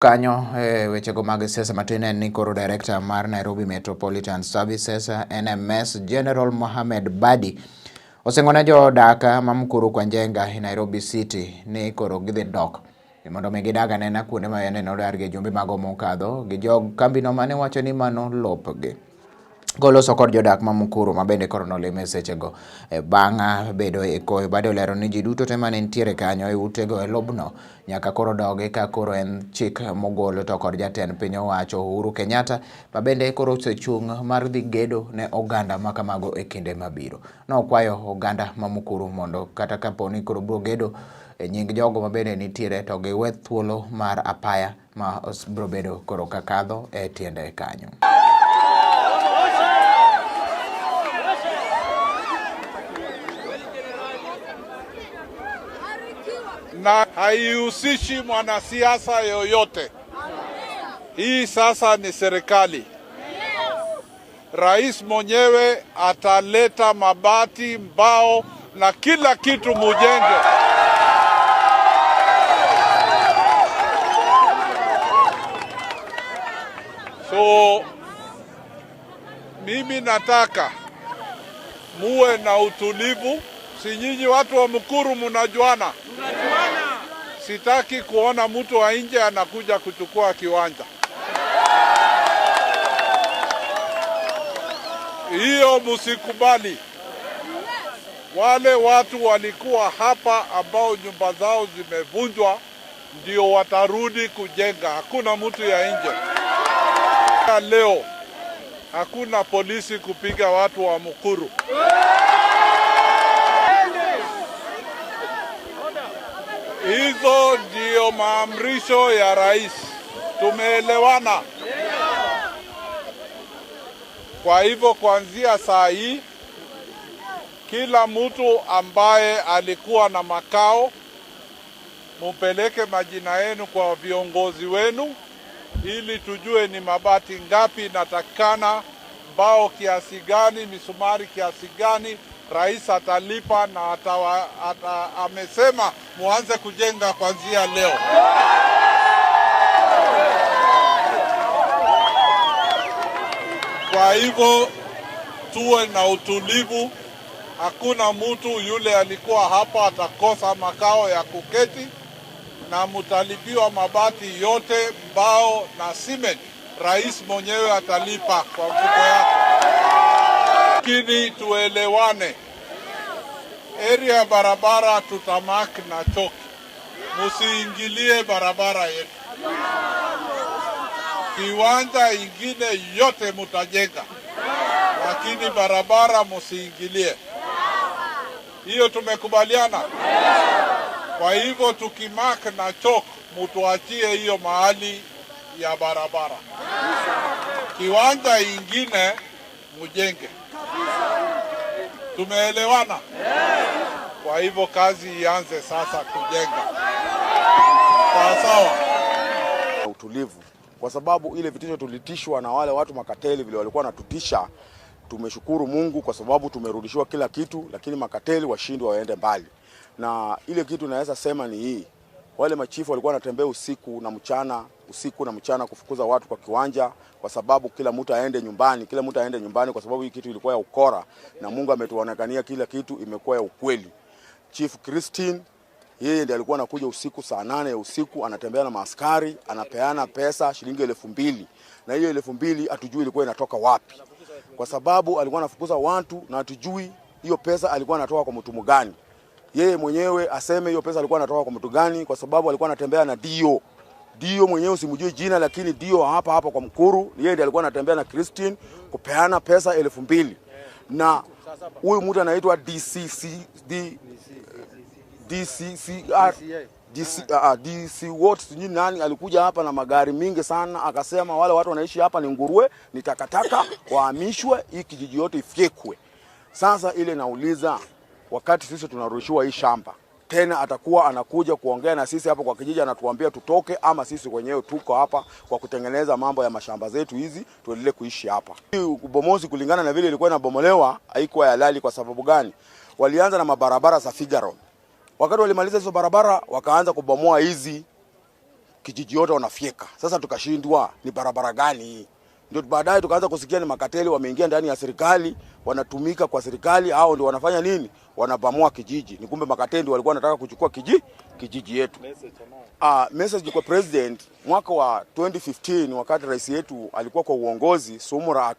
Kanyo wechego mag siasa matin en ni koro director mar Nairobi Metropolitan Services NMS General Mohamed Badi oseng'one jodak ma Mukuru kwa Njenga e Nairobi City ni koro gidhi dok mondo mi gidag anena kuonde ma yaneno dargi jumbe mago mokadho gi jog kambino mane wacho ni mano lopgi. Goloso kod jodak ma Mukuru ma bende koro nolime sechego bang' bedo e koyo. Bade olero ni ji duto te mane nitiere kanyo e utego e lobno nyaka koro dogi ka koro en chik mogol to kod jatend piny owacho Uhuru Kenyatta ma bende koro osechung' mar dhi gedo ne oganda ma kamago e kinde mabiro. Nokwayo oganda ma Mukuru mondo kata kaponi koro biro gedo e nying jogo ma bende nitiere to giwe thuolo mar apaya ma biro bedo koro kakadho e tiende kanyo. Na haihusishi mwanasiasa yoyote. Hii sasa ni serikali. Rais mwenyewe ataleta mabati, mbao na kila kitu mujenge. So mimi nataka muwe na utulivu. Si nyinyi watu wa Mukuru mnajuana? Sitaki kuona mtu wa nje anakuja kuchukua kiwanja. Hiyo msikubali. Wale watu walikuwa hapa ambao nyumba zao zimevunjwa ndio watarudi kujenga. Hakuna mtu ya nje. Leo hakuna polisi kupiga watu wa Mukuru. Hizo ndio maamrisho ya rais. Tumeelewana. Kwa hivyo kuanzia saa hii kila mtu ambaye alikuwa na makao mupeleke majina yenu kwa viongozi wenu ili tujue ni mabati ngapi natakana, mbao kiasi gani, misumari kiasi gani. Rais atalipa na amesema muanze kujenga kuanzia leo. Kwa hivyo tuwe na utulivu. Hakuna mtu yule alikuwa hapa atakosa makao ya kuketi, na mutalipiwa mabati yote, mbao na cement. Rais mwenyewe atalipa kwa mfuko yake. Lakini tuelewane. Area barabara tutamak na choki. Musiingilie barabara yetu. Kiwanja ingine yote mutajenga, lakini barabara musiingilie. Hiyo tumekubaliana. Kwa hivyo tukimak na chok, mutuachie hiyo mahali ya barabara. Kiwanja ingine mujenge. Tumeelewana? Kwa hivyo kazi ianze sasa kujenga. Sawa. Utulivu. Kwa sababu ile vitisho tulitishwa na wale watu makateli vile walikuwa natutisha, tumeshukuru Mungu kwa sababu tumerudishiwa kila kitu, lakini makateli washindwe waende mbali. Na ile kitu naweza sema ni hii. Wale machifu walikuwa wanatembea usiku na mchana kufukuza watu kwa kiwanja kwa sababu kila mtu aende nyumbani, kwa sababu hii kitu ilikuwa ya ukora, na Mungu ametuonekania kila kitu imekuwa ya ukweli. Chief Christine yeye ndiye alikuwa anakuja usiku saa 8 ya usiku, anatembea na maaskari, anapeana pesa shilingi 2,000, na hiyo 2,000 hatujui ilikuwa inatoka wapi, kwa sababu alikuwa anafukuza watu na hatujui hiyo pesa alikuwa anatoka kwa mtu mgani. Yeye mwenyewe aseme hiyo pesa alikuwa anatoka kwa mtu gani, kwa sababu alikuwa anatembea na Dio mwenyewe simjui jina, lakini Dio hapa kwa Mukuru yeye ndiye alikuwa anatembea na Christine kupeana pesa 2,000. Na huyu mtu anaitwa DC what nani alikuja hapa na magari mingi sana, akasema wale watu wanaishi hapa ni nguruwe, ni takataka, wahamishwe, hii kijiji yote ifyekwe. Sasa ile nauliza, wakati sisi tunarushiwa hii shamba, tena atakuwa anakuja kuongea na sisi hapa kwa kijiji, anatuambia tutoke, ama sisi wenyewe tuko hapa kwa kutengeneza mambo ya mashamba zetu hizi tuendelee kuishi hapa. Hii ubomozi kulingana na vile ilikuwa inabomolewa haikuwa halali. Kwa sababu gani? Walianza na mabarabara za Figaro. Wakati walimaliza hizo barabara wakaanza kubomoa hizi kijiji yote wanafyeka. Sasa tukashindwa ni barabara gani hii? Ndio baadaye tukaanza kusikia ni makateli wameingia ndani ya serikali, wanatumika kwa serikali, hao ndio wanafanya nini? Wanabamua kijiji. Ni kumbe makateli walikuwa wanataka kuchukua kijiji yetu. Message kwa president mwaka wa 2015 wakati rais yetu alikuwa kwa uongozi, Sumura